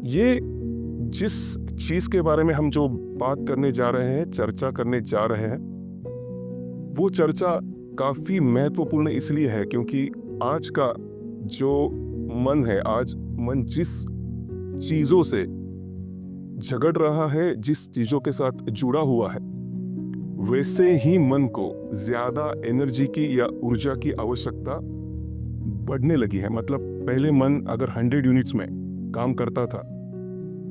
ये जिस चीज के बारे में हम जो बात करने जा रहे हैं, चर्चा करने जा रहे हैं, वो चर्चा काफी महत्वपूर्ण इसलिए है क्योंकि आज का जो मन है, आज मन जिस चीजों से झगड़ रहा है, जिस चीजों के साथ जुड़ा हुआ है, वैसे ही मन को ज्यादा एनर्जी की या ऊर्जा की आवश्यकता बढ़ने लगी है। मतलब पहले मन अगर 100 यूनिट्स में काम करता था,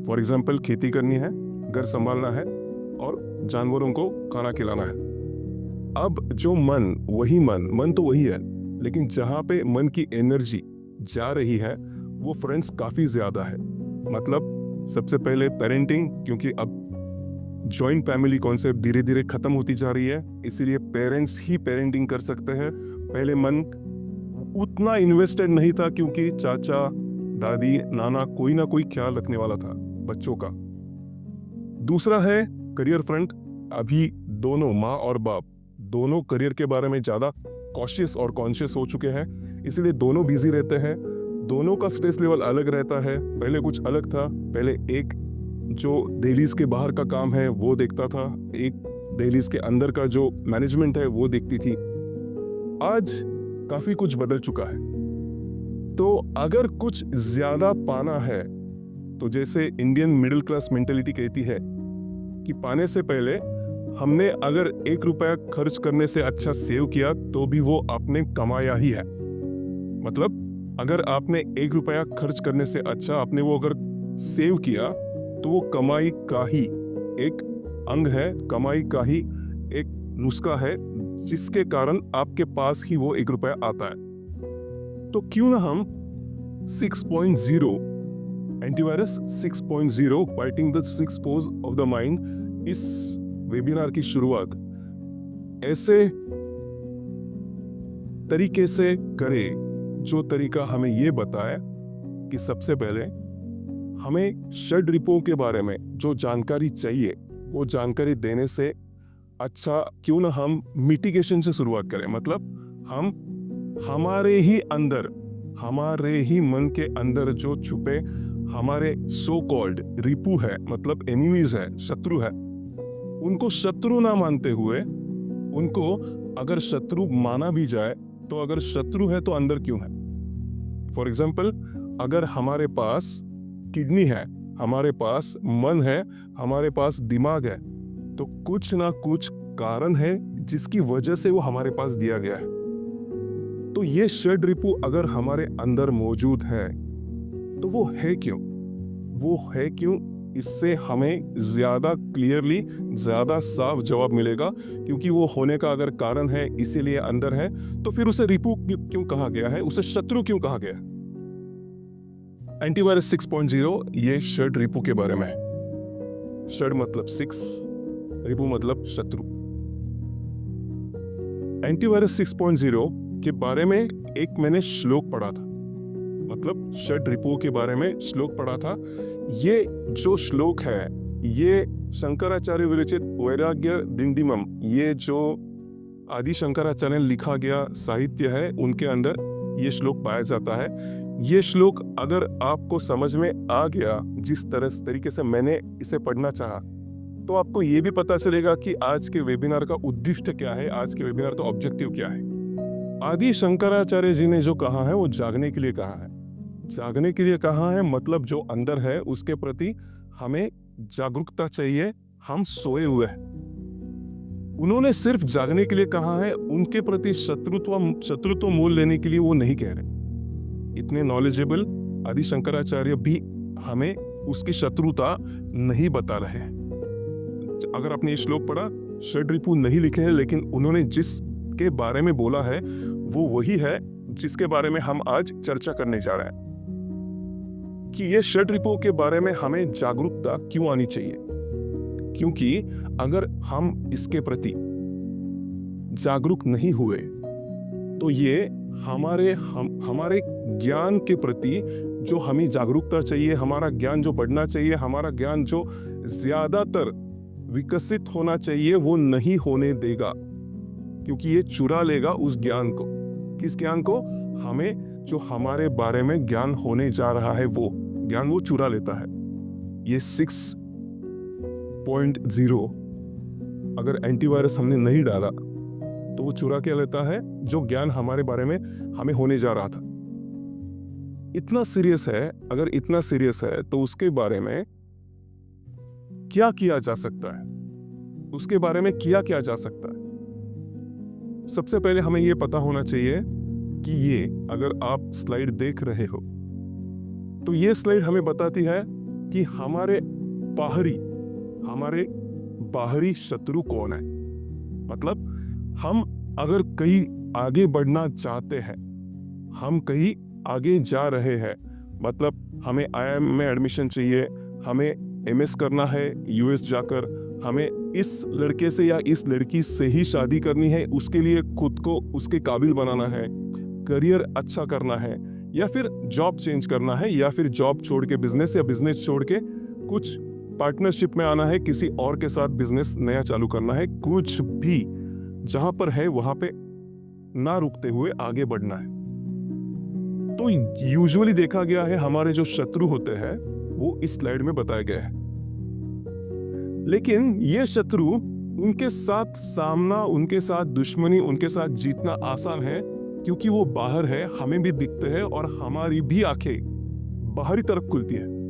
फॉर एग्जाम्पल खेती करनी है, घर संभालना है और जानवरों को खाना खिलाना है। अब जो मन, वही मन तो वही है, लेकिन जहाँ पे मन की एनर्जी जा रही है वो फ्रेंड्स काफ़ी ज़्यादा है। मतलब सबसे पहले पेरेंटिंग, क्योंकि अब जॉइंट फैमिली कॉन्सेप्ट धीरे धीरे खत्म होती जा रही है, इसीलिए पेरेंट्स ही पेरेंटिंग कर सकते हैं। पहले मन उतना इन्वेस्टेड नहीं था क्योंकि चाचा, दादी, नाना कोई ना कोई ख्याल रखने वाला था बच्चों का। दूसरा है करियर फ्रंट। अभी दोनों माँ और बाप दोनों करियर के बारे में ज़्यादा कॉशियस और कॉन्शियस हो चुके हैं, इसलिए दोनों बिजी रहते हैं। दोनों का स्ट्रेस लेवल अलग रहता है। पहले कुछ अलग था, पहले एक जो दहलीज के बाहर का काम है वो देखता था, एक दहलीज के अंदर का जो मैनेजमेंट है वो देखती थी। आज काफी कुछ बदल चुका है। तो अगर कुछ ज्यादा पाना है तो जैसे इंडियन मिडिल क्लास मेंटेलिटी कहती है कि पाने से पहले हमने अगर 1 रुपया खर्च करने से अच्छा सेव किया तो भी वो आपने कमाया ही है। मतलब अगर आपने 1 रुपया खर्च करने से अच्छा आपने वो अगर सेव किया तो वो कमाई का ही एक अंग है, कमाई का ही एक नुस्खा है, जिसके कारण आपके पास ही वो 1 रुपया आता है। तो क्यों ना हम 6.0 antivirus 6.0 fighting the 6 pose of the mind, इस वेबिनार की शुरुआत ऐसे तरीके से करें जो तरीका हमें ये बताए कि सबसे पहले हमें षड रिपुओं के बारे में जो जानकारी चाहिए वो जानकारी देने से अच्छा क्यों ना हम मिटिगेशन से शुरुआत करें। मतलब हम हमारे ही अंदर, हमारे ही मन के अंदर जो छुपे हमारे सो कॉल्ड रिपु है, मतलब एनिमीज है, शत्रु है, उनको शत्रु ना मानते हुए, उनको अगर शत्रु माना भी जाए तो अगर शत्रु है तो अंदर क्यों है। फॉर एग्जाम्पल, अगर हमारे पास किडनी है, हमारे पास मन है, हमारे पास दिमाग है, तो कुछ ना कुछ कारण है जिसकी वजह से वो हमारे पास दिया गया है। तो ये षड रिपु अगर हमारे अंदर मौजूद है तो वो है क्यों, वो है क्यों, इससे हमें ज्यादा क्लियरली, ज्यादा साफ जवाब मिलेगा। क्योंकि वो होने का अगर कारण है इसीलिए अंदर है, तो फिर उसे रिपु क्यों कहा गया है, उसे शत्रु क्यों कहा गया है। एंटीवायरस 6.0 ये षड रिपु के बारे में है। षड मतलब 6, रिपु मतलब शत्रु। एंटीवायरस 6.0 के बारे में एक मैंने श्लोक पढ़ा था, मतलब षड रिपुओं के बारे में श्लोक पढ़ा था। ये जो श्लोक है ये शंकराचार्य विरचित वैराग्य दिंडिमम, ये जो आदि शंकराचार्य ने लिखा गया साहित्य है उनके अंदर ये श्लोक पाया जाता है। ये श्लोक अगर आपको समझ में आ गया जिस तरीके से मैंने इसे पढ़ना चाहा, तो आपको ये भी पता चलेगा कि आज के वेबिनार का उद्देश्य क्या है, आज के वेबिनार का ऑब्जेक्टिव क्या है। आदि शंकराचार्य जी ने जो कहा है वो जागने के लिए कहा है। जागने के लिए कहा है मतलब जो अंदर है उसके प्रति हमें जागरूकता चाहिए, हम सोए हुए हैं। उन्होंने सिर्फ जागने के लिए कहा है, उनके प्रति शत्रुत्व मोल लेने के लिए वो नहीं कह रहे। इतने नॉलेजेबल आदि शंकराचार्य भी हमें उसकी शत्रुता नहीं बता रहे हैं। अगर आपने ये श्लोक पढ़ा, षड रिपु नहीं लिखे हैं, लेकिन उन्होंने जिसके बारे में बोला है वो वही है जिसके बारे में हम आज चर्चा करने जा रहे हैं कि ये षड रिपुओं के बारे में हमें जागरूकता क्यों आनी चाहिए। क्योंकि अगर हम इसके प्रति जागरूक नहीं हुए तो ये हमारे ज्ञान के प्रति जो हमें जागरूकता चाहिए, हमारा ज्ञान जो बढ़ना चाहिए, हमारा ज्ञान जो ज्यादातर विकसित होना चाहिए, वो नहीं होने देगा। क्योंकि ये चुरा लेगा उस ज्ञान को। किस ज्ञान को? हमें जो हमारे बारे में ज्ञान होने जा रहा है वो ज्ञान वो चुरा लेता है। ये 6.0 अगर एंटीवायरस हमने नहीं डाला तो वो चुरा के लेता है जो ज्ञान हमारे बारे में हमें होने जा रहा था। इतना सीरियस है। अगर इतना सीरियस है तो उसके बारे में क्या किया जा सकता है, उसके बारे में किया क्या जा सकता है। सबसे पहले हमें यह पता होना चाहिए कि ये, अगर आप स्लाइड देख रहे हो तो ये स्लाइड हमें बताती है कि हमारे बाहरी शत्रु कौन है। मतलब हम अगर कहीं आगे बढ़ना चाहते हैं, हम कहीं आगे जा रहे हैं, मतलब हमें IIM में एडमिशन चाहिए, हमें MS करना है US जाकर, हमें इस लड़के से या इस लड़की से ही शादी करनी है, उसके लिए खुद को उसके काबिल बनाना है, करियर अच्छा करना है, या फिर जॉब चेंज करना है, या फिर जॉब छोड़ के बिजनेस या बिजनेस छोड़ के कुछ पार्टनरशिप में आना है, किसी और के साथ बिजनेस नया चालू करना है, कुछ भी जहां पर है वहां पे ना रुकते हुए आगे बढ़ना है। तो यूजुअली देखा गया है हमारे जो शत्रु होते हैं वो इस स्लाइड में बताया गया है। लेकिन ये शत्रु, उनके साथ सामना, उनके साथ दुश्मनी, उनके साथ जीतना आसान है क्योंकि वो बाहर है, हमें भी दिखते हैं और हमारी भी आंखें बाहरी तरफ खुलती है।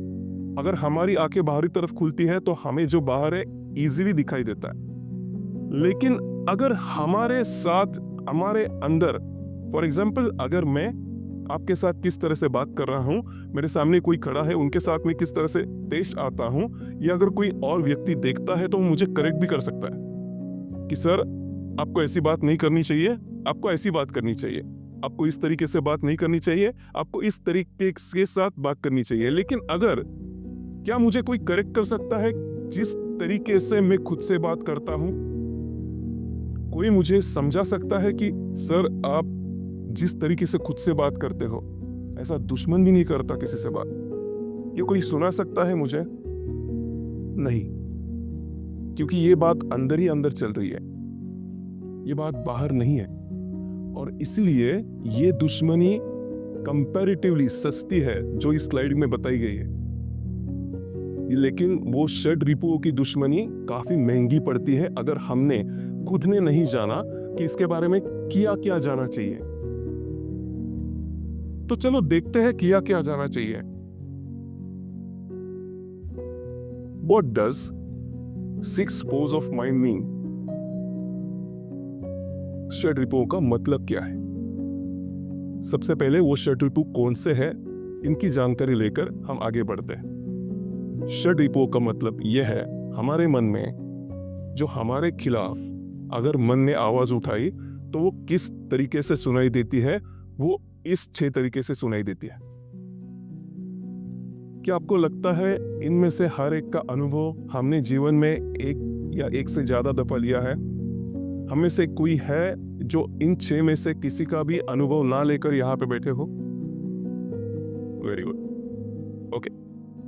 अगर हमारी आंखें बाहरी तरफ खुलती है तो हमें जो बाहर है इजीली दिखाई देता है। लेकिन अगर हमारे साथ, हमारे अंदर, फॉर एग्जाम्पल अगर मैं आपके साथ किस तरह से बात कर रहा हूं, मेरे सामने कोई खड़ा है, उनके साथ में किस तरह से पेश आता हूं, या अगर कोई और व्यक्ति देखता है तो वो मुझे करेक्ट भी कर सकता है कि सर आपको ऐसी बात नहीं करनी चाहिए, आपको ऐसी बात करनी चाहिए, आपको इस तरीके से बात नहीं करनी चाहिए, आपको इस तरीके के साथ बात करनी चाहिए। लेकिन अगर, क्या मुझे कोई करेक्ट कर सकता है जिस तरीके से मैं खुद से बात करता हूं? कोई मुझे समझा सकता है कि सर आप जिस तरीके से खुद से बात करते हो, ऐसा दुश्मन भी नहीं करता किसी से बात? ये कोई सुना सकता है मुझे? नहीं, क्योंकि ये बात अंदर ही अंदर चल रही है, ये बात बाहर नहीं है। और इसलिए ये दुश्मनी कंपैरेटिवली सस्ती है जो इस स्लाइड में बताई गई है, लेकिन वो षड रिपुओं की दुश्मनी काफी महंगी पड़ती है अगर हमने खुद ने नहीं जाना कि इसके बारे में किया क्या जाना चाहिए। तो चलो देखते हैं किया क्या जाना चाहिए। What does 6 pores of mind mean? षड रिपुओं का मतलब क्या है? सबसे पहले वो षड रिपु कौन से हैं, इनकी जानकारी लेकर हम आगे बढ़ते हैं। षड रिपुओं का मतलब यह है, हमारे मन में जो हमारे खिलाफ अगर मन ने आवाज उठाई तो वो किस तरीके से सुनाई देती है, वो इस 6 तरीके से सुनाई देती है। क्या आपको लगता है इनमें से हर एक का अनुभव हमने जीवन में एक या एक से ज्यादा दफा लिया है? हमें से कोई है जो इन 6 में से किसी का भी अनुभव ना लेकर यहाँ पे बैठे हो? Very good, okay.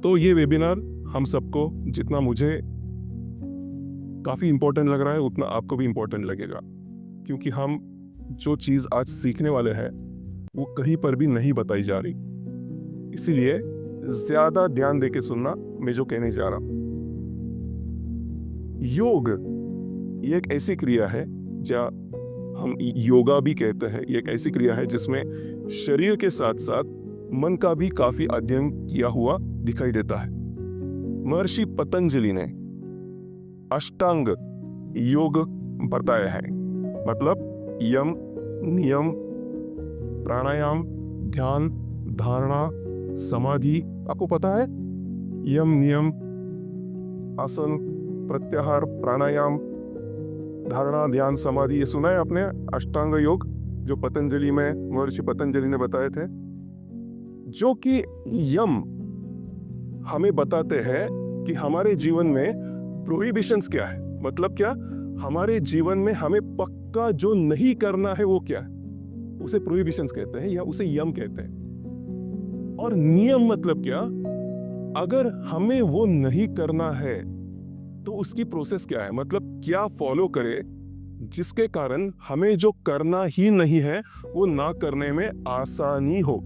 तो ये वेबिनार हम सबको, जितना मुझे काफी इंपॉर्टेंट लग रहा है उतना आपको भी इंपॉर्टेंट लगेगा, क्योंकि हम जो चीज आज सीखने वाले हैं वो कहीं पर भी नहीं बताई जा रही। इसीलिए ज्यादा ध्यान देके सुनना मैं जो कहने जा रहा हूं। योग ये एक ऐसी क्रिया है, जो हम योगा भी कहते हैं, ये एक ऐसी क्रिया है जिसमें शरीर के साथ साथ मन का भी काफी अध्ययन किया हुआ दिखाई देता है। महर्षि पतंजलि ने अष्टांग योग बताया है, मतलब यम, नियम, प्राणायाम, ध्यान, धारणा, समाधि। आपको पता है यम, नियम, आसन, प्रत्याहार, प्राणायाम, धारणा, ध्यान, समाधि, ये सुना है आपने? अष्टांग योग जो पतंजलि में महर्षि पतंजलि ने बताए थे, जो कि यम हमें बताते हैं कि हमारे जीवन में प्रोहिबिशंस क्या है। मतलब क्या? हमारे जीवन में हमें पक्का जो नहीं करना है वो क्या है, उसे प्रोहिबिशंस कहते हैं या उसे यम कहते हैं। और नियम मतलब क्या? अगर हमें वो नहीं करना है तो उसकी प्रोसेस क्या है, मतलब क्या फॉलो करे जिसके कारण हमें जो करना ही नहीं है वो ना करने में आसानी हो।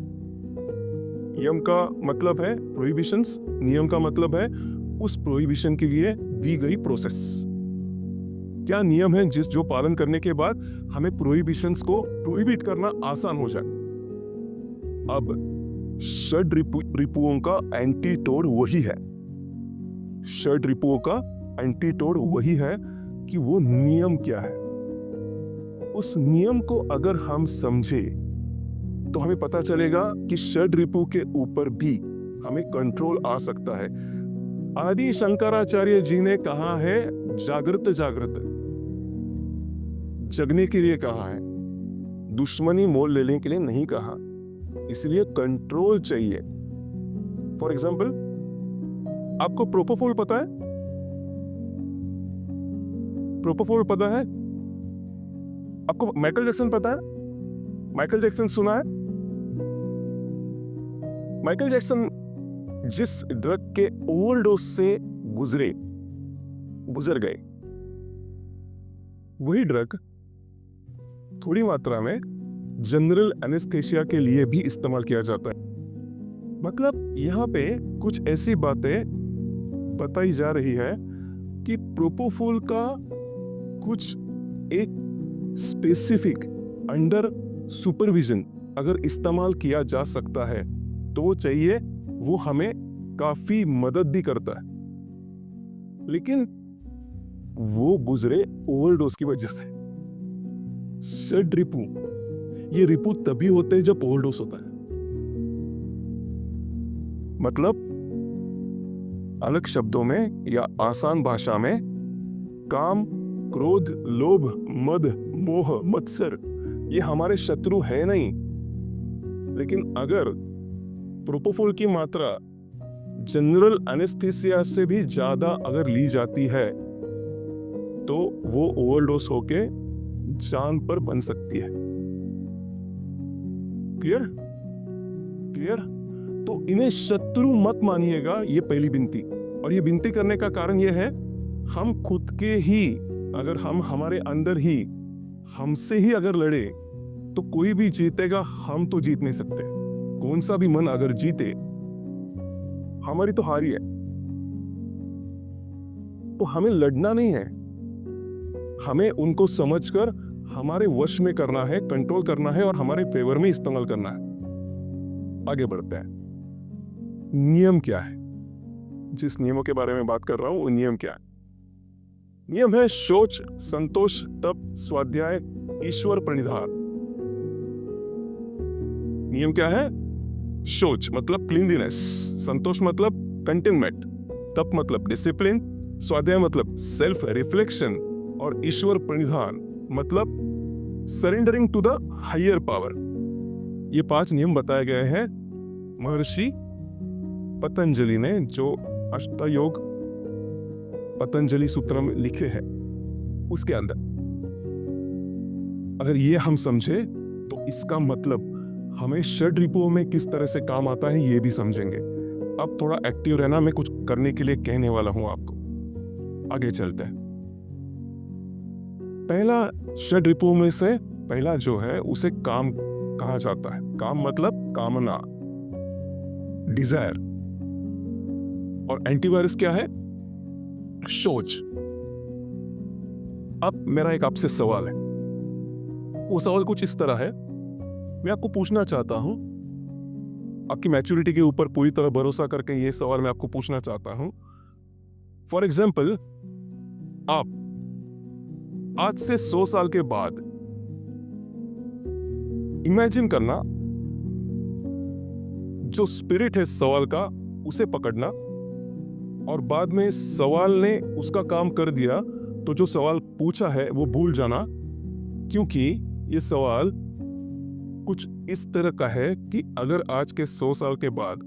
यम का मतलब है प्रोहिबिशंस, नियम का मतलब है उस प्रोहिबिशन के लिए दी गई प्रोसेस। क्या नियम है जिस जो पालन करने के बाद हमें प्रोहिबिशंस को प्रोहिबिट करना आसान हो जाए। अब षड रिपुओं का एंटीटोड वही है, षड रिपुओं का एंटीटोड वही है कि वो नियम क्या है। उस नियम को अगर हम समझे तो हमें पता चलेगा कि षड रिपु के ऊपर भी हमें कंट्रोल आ सकता है। आदि शंकराचार्य जी ने कहा है जागृत जागृत, जगने के लिए कहा है, दुश्मनी मोल लेने के लिए नहीं कहा। इसलिए कंट्रोल चाहिए। फॉर एग्जाम्पल, आपको प्रोपोफोल पता है? प्रोपोफोल पता है? आपको माइकल जैक्सन पता है? माइकल जैक्सन सुना है? माइकल जैक्सन जिस ड्रग के ओवरडोज से गुजर गए, वही ड्रग थोड़ी मात्रा में जनरल एनेस्थेसिया के लिए भी इस्तेमाल किया जाता है। मतलब यहाँ पे कुछ ऐसी बातें बताई जा रही है कि प्रोपोफोल का कुछ एक स्पेसिफिक अंडर सुपरविजन अगर इस्तेमाल किया जा सकता है तो वो चाहिए, वो हमें काफी मदद भी करता है। लेकिन वो गुजरे ओवरडोज की वजह से। षड रिपु, ये रिपु तभी होते हैं जब ओवरडोज होता है। मतलब अलग शब्दों में या आसान भाषा में, काम, क्रोध, लोभ, मद, मोह, मत्सर ये हमारे शत्रु है नहीं। लेकिन अगर प्रोपोफोल की मात्रा जनरल एनेस्थीसिया से भी ज्यादा अगर ली जाती है तो वो ओवरडोज होके जान पर बन सकती है। क्लियर? क्लियर? तो इन्हें शत्रु मत मानिएगा, ये पहली विनती। और ये विनती करने का कारण ये है, हम खुद के ही अगर हम हमारे अंदर ही हमसे ही अगर लड़े तो कोई भी जीतेगा, हम तो जीत नहीं सकते। कौन सा भी मन अगर जीते, हमारी तो हारी है। तो हमें लड़ना नहीं है, हमें उनको समझकर हमारे वश में करना है, कंट्रोल करना है और हमारे फेवर में इस्तेमाल करना है। आगे बढ़ते हैं। नियम क्या है? जिस नियमों के बारे में बात कर रहा हूं वो नियम क्या है? नियम है शौच, संतोष, तप, स्वाध्याय, ईश्वर प्रणिधान। नियम क्या है? शौच मतलब क्लीनलीनेस, संतोष मतलब कंटेनमेंट, तप मतलब डिसिप्लिन, स्वाध्याय मतलब सेल्फ रिफ्लेक्शन और ईश्वर प्रणिधान मतलब surrendering to the higher power. ये 5 नियम बताए गए हैं महर्षि पतंजलि ने, जो अष्टयोग पतंजलि सूत्र में लिखे हैं उसके अंदर। अगर ये हम समझे तो इसका मतलब हमें षड रिपुओं में किस तरह से काम आता है ये भी समझेंगे। अब थोड़ा एक्टिव रहना, मैं कुछ करने के लिए कहने वाला हूं आपको। आगे चलते हैं। पहला षड रिपुओं में से पहला जो है उसे काम कहा जाता है। काम मतलब कामना, डिजायर। और एंटीवायरस क्या है? शौच। अब मेरा एक आपसे सवाल है, वो सवाल कुछ इस तरह है, मैं आपको पूछना चाहता हूं, आपकी मैच्योरिटी के ऊपर पूरी तरह भरोसा करके ये सवाल मैं आपको पूछना चाहता हूं। फॉर एग्जाम्पल, आप आज से 100 साल के बाद इमेजिन करना, जो स्पिरिट है सवाल का उसे पकड़ना और बाद में सवाल ने उसका काम कर दिया तो जो सवाल पूछा है वो भूल जाना, क्योंकि ये सवाल कुछ इस तरह का है कि अगर आज के 100 साल के बाद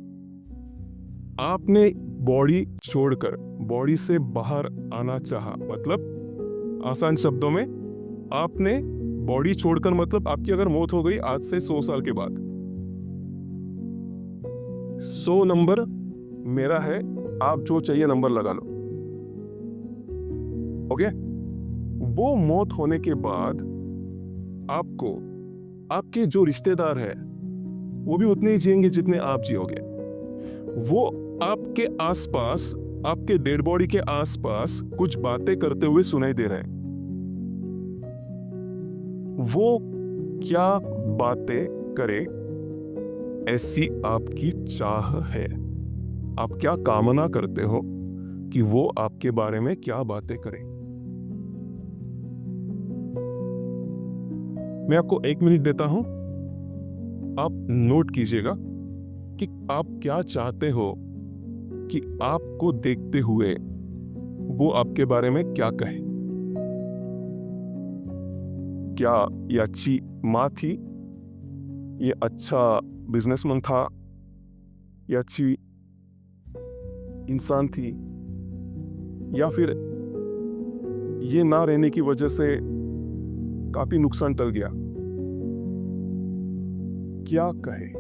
आपने बॉडी छोड़कर बॉडी से बाहर आना चाहा, मतलब आसान शब्दों में आपने बॉडी छोड़कर, मतलब आपकी अगर मौत हो गई आज से 100 साल के बाद, 100 नंबर मेरा है, आप जो चाहिए नंबर लगा लो। ओके? वो मौत होने के बाद आपको आपके जो रिश्तेदार है वो भी उतने ही जिएंगे जितने आप जियोगे। वो आपके आसपास, आपके डेड बॉडी के आसपास कुछ बातें करते हुए सुनाई दे रहे हैं। वो क्या बातें करे, ऐसी आपकी चाह है। आप क्या कामना करते हो कि वो आपके बारे में क्या बातें करें। मैं आपको 1 मिनट देता हूं, आप नोट कीजिएगा कि आप क्या चाहते हो कि आपको देखते हुए वो आपके बारे में क्या कहे। क्या ये अच्छी माँ थी, ये अच्छा बिजनेसमैन था, ये अच्छी इंसान थी, या फिर ये ना रहने की वजह से काफी नुकसान टल गया। क्या कहे,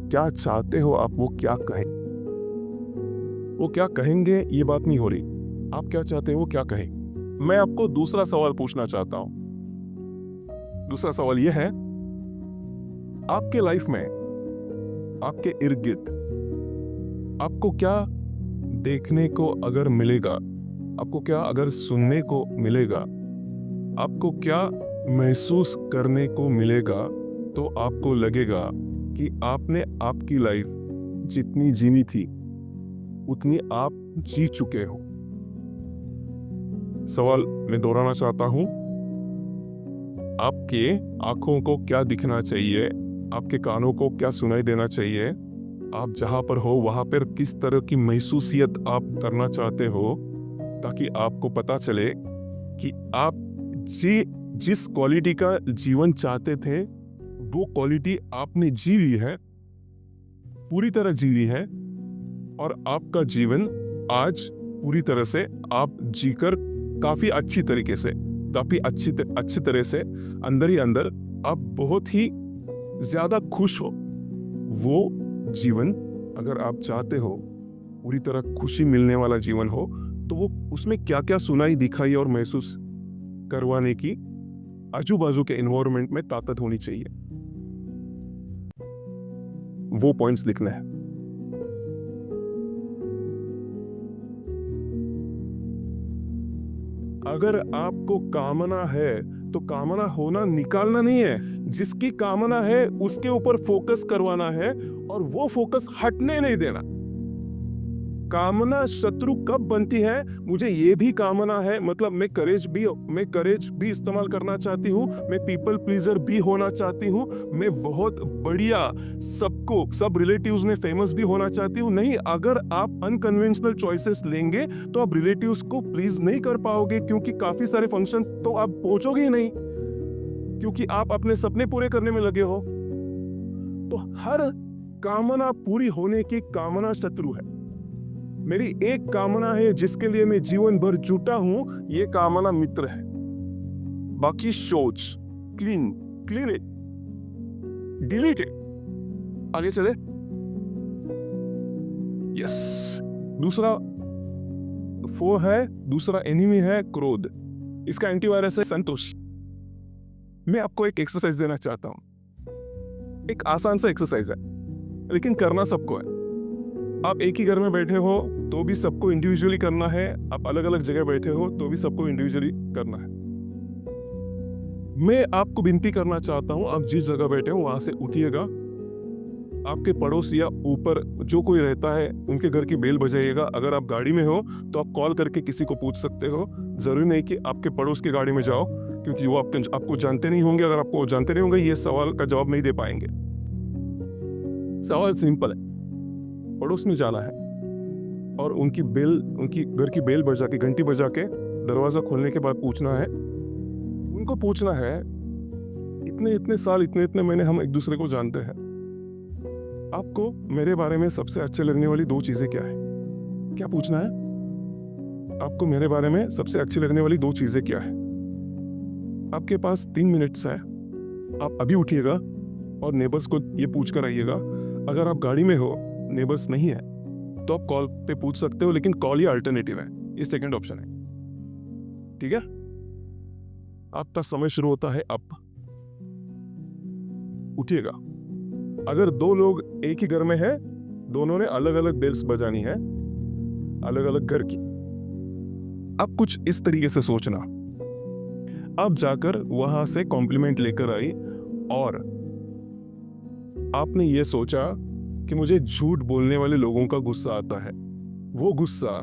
क्या चाहते हो आप वो क्या कहे। वो क्या कहेंगे ये बात नहीं हो रही, आप क्या चाहते हैं वो क्या कहे। मैं आपको दूसरा सवाल पूछना चाहता हूं। दूसरा सवाल यह है, आपके लाइफ में, आपके इर्द गिर्द आपको क्या देखने को अगर मिलेगा, आपको क्या अगर सुनने को मिलेगा, आपको क्या महसूस करने को मिलेगा, तो आपको लगेगा कि आपने आपकी लाइफ जितनी जीनी थी उतनी आप जी चुके हो। सवाल मैं दोहराना चाहता हूं, आपके आंखों को क्या दिखना चाहिए, आपके कानों को क्या सुनाई देना चाहिए, आप जहां पर हो वहां पर किस तरह की महसूसियत आप करना चाहते हो, ताकि आपको पता चले कि आप जिस क्वालिटी का जीवन चाहते थे वो क्वालिटी आपने जी ली है, पूरी तरह जी ली है, और आपका जीवन आज पूरी तरह से आप जीकर काफी अच्छी तरीके से, काफी अच्छी तरह से अंदर ही अंदर आप बहुत ही ज्यादा खुश हो। वो जीवन अगर आप चाहते हो पूरी तरह खुशी मिलने वाला जीवन हो, तो वो उसमें क्या क्या सुनाई दिखाई और महसूस करवाने की आजू बाजू के एनवायरनमेंट में ताकत होनी चाहिए। वो पॉइंट्स लिखना है। अगर आपको कामना है तो कामना होना निकालना नहीं है, जिसकी कामना है उसके ऊपर फोकस करवाना है और वो फोकस हटने नहीं देना। कामना शत्रु कब बनती है, मुझे ये भी कामना है, मतलब मैं करेज भी इस्तेमाल करना चाहती हूँ, मैं पीपल प्लीजर भी होना चाहती हूँ, मैं बहुत बढ़िया सब रिलेटिव्स में फेमस भी होना चाहती हूँ। नहीं, अगर आप अनकन्वेंशनल चॉइसेस लेंगे तो आप रिलेटिव्स को प्लीज नहीं कर पाओगे, क्योंकि काफी सारे फंक्शंस तो आप पहुंचोगे ही नहीं, क्योंकि आप अपने सपने पूरे करने में लगे हो। तो हर कामना पूरी होने की कामना शत्रु है। मेरी एक कामना है जिसके लिए मैं जीवन भर जुटा हूं, ये कामना मित्र है। बाकी सोच क्लीन इट, डिलीट इट, आगे चले। यस, दूसरा एनिमी है क्रोध, इसका एंटीवायरस है संतोष। मैं आपको एक एक्सरसाइज देना चाहता हूं। एक आसान सा एक्सरसाइज है, लेकिन करना सबको है। आप एक ही घर में बैठे हो तो भी सबको इंडिविजुअली करना है, आप अलग अलग जगह बैठे हो तो भी सबको इंडिविजुअली करना है। मैं आपको विनती करना चाहता हूं, आप जिस जगह बैठे हो वहां से उठिएगा, आपके पड़ोस या ऊपर जो कोई रहता है उनके घर की बेल बजाइएगा। अगर आप गाड़ी में हो तो आप कॉल करके किसी को पूछ सकते हो, जरूरी नहीं कि आपके पड़ोस की गाड़ी में जाओ, क्योंकि वो आपको जानते नहीं होंगे। अगर आपको जानते नहीं होंगे, ये सवाल का जवाब नहीं दे पाएंगे। सवाल सिंपल है, पड़ोस में जाना है और उनकी घर की बेल बजा के, घंटी बजा के दरवाजा खोलने के बाद पूछना है, उनको पूछना है, इतने साल, इतने महीने हम एक दूसरे को जानते हैं, आपको मेरे बारे में सबसे अच्छे लगने वाली 2 चीजें क्या है। क्या पूछना है, आपको मेरे बारे में सबसे अच्छी लगने वाली 2 चीजें क्या है। आपके पास 3 मिनट्स है, आप अभी उठिएगा और नेबर्स को ये पूछ कर आइएगा। अगर आप गाड़ी में हो, नेबर्स नहीं है, तो आप कॉल पे पूछ सकते हो, लेकिन कॉल ही अल्टरनेटिव है, ये सेकंड ऑप्शन है। ठीक है, आपका समय शुरू होता है अब। उठिएगा, अगर दो लोग एक ही घर में हैं, दोनों ने अलग अलग बेल्स बजानी है, अलग अलग घर की। अब कुछ इस तरीके से सोचना। अब जाकर वहां से कॉम्प्लीमेंट लेकर आई और आपने ये सोचा कि मुझे झूठ बोलने वाले लोगों का गुस्सा आता है। वो गुस्सा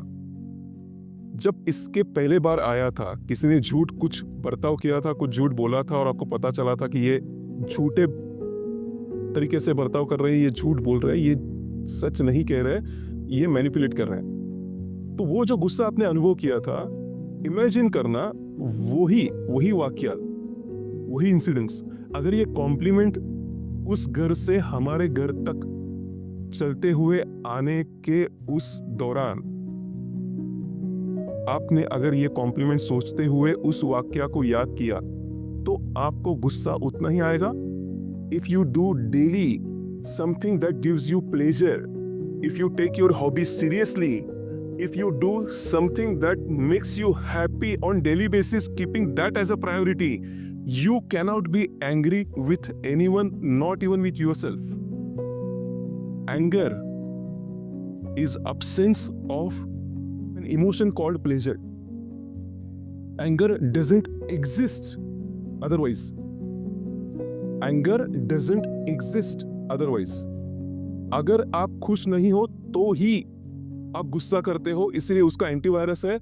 जब इसके पहले बार आया था, किसी ने झूठ कुछ बर्ताव किया था, कुछ झूठ बोला था और आपको पता चला था कि ये झूठे तरीके से बर्ताव कर रहे हैं, ये झूठ बोल रहे हैं, ये सच नहीं कह रहे, ये मैनिपुलेट कर रहे हैं। तो वो जो गुस्सा आपने अनुभव किया था, इमेजिन करना वही वाक्य, वही इंसिडेंट्स, अगर ये कॉम्प्लीमेंट उस घर से हमारे घर तक चलते हुए आने के उस दौरान आपने अगर ये कॉम्प्लीमेंट सोचते हुए उस वाक्य को याद किया, तो आपको गुस्सा उतना ही आएगा। If you do daily something that gives you pleasure, if you take your hobby seriously, if you do something that makes you happy on daily basis, keeping that as a priority, you cannot be angry with anyone, not even with yourself. Anger is absence of an emotion called pleasure. Anger doesn't exist otherwise. Anger doesn't exist otherwise. अगर आप खुश नहीं हो तो ही आप गुस्सा करते हो, इसलिए उसका एंटीवायरस है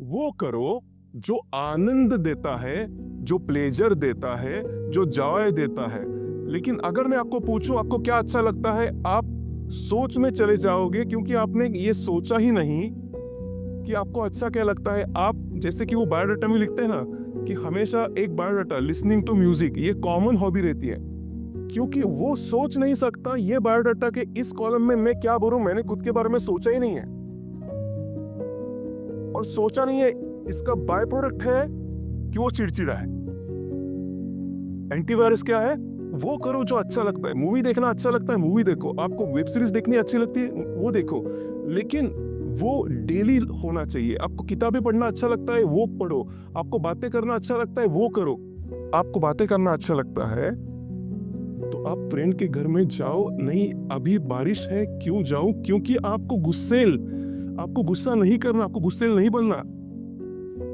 वो करो जो आनंद देता है, जो प्लेजर देता है, जो जॉय देता है। लेकिन अगर मैं आपको पूछूं आपको क्या अच्छा लगता है, आप सोच में चले जाओगे, क्योंकि आपने ये सोचा ही नहीं कि आपको अच्छा क्या लगता है। आप जैसे कि वो बायोडाटा में लिखते हैं ना कि हमेशा एक बायोडाटा लिसनिंग टू म्यूजिक, ये कॉमन हॉबी रहती है, क्योंकि वो सोच नहीं सकता ये बायोडाटा के इस कॉलम में मैं क्या बोलूं, मैंने खुद के बारे में सोचा ही नहीं है और सोचा नहीं है, इसका बाय प्रोडक्ट है कि वो चिड़चिड़ा है। एंटीवायरस क्या है, वो करो जो अच्छा लगता है। मूवी देखना अच्छा लगता है, मूवी देखो। आपको वेब सीरीज देखनी अच्छी लगती है, वो देखो, लेकिन वो डेली होना चाहिए। आपको किताबें पढ़ना अच्छा लगता है, वो पढ़ो। आपको बातें करना अच्छा लगता है, वो करो। आपको बातें करना अच्छा लगता है तो आप फ्रेंड के घर में जाओ। नहीं अभी बारिश है, क्यों जाऊं, क्योंकि आपको गुस्सा नहीं करना, आपको गुस्सेल नहीं बनना।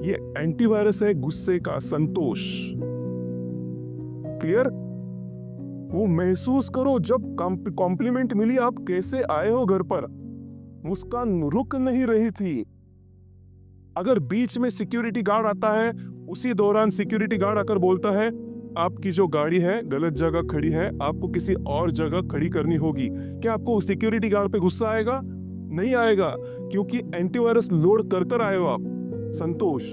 ये एंटीवायरस है गुस्से का, संतोष। क्लियर? वो महसूस करो जब कॉम्प्लीमेंट मिली, आप कैसे आए हो घर पर, मुस्कान रुक नहीं रही थी। अगर बीच में सिक्योरिटी गार्ड आता है, उसी दौरान सिक्योरिटी गार्ड आकर बोलता है आपकी जो गाड़ी है गलत जगह खड़ी है, आपको किसी और जगह खड़ी करनी होगी, क्या आपको सिक्योरिटी गार्ड पे गुस्सा आएगा? नहीं आएगा, क्योंकि एंटीवायरस लोड कर आए हो आप। Santosh.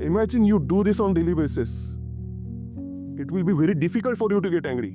Imagine you do this on daily basis, it will be very difficult for you to get angry.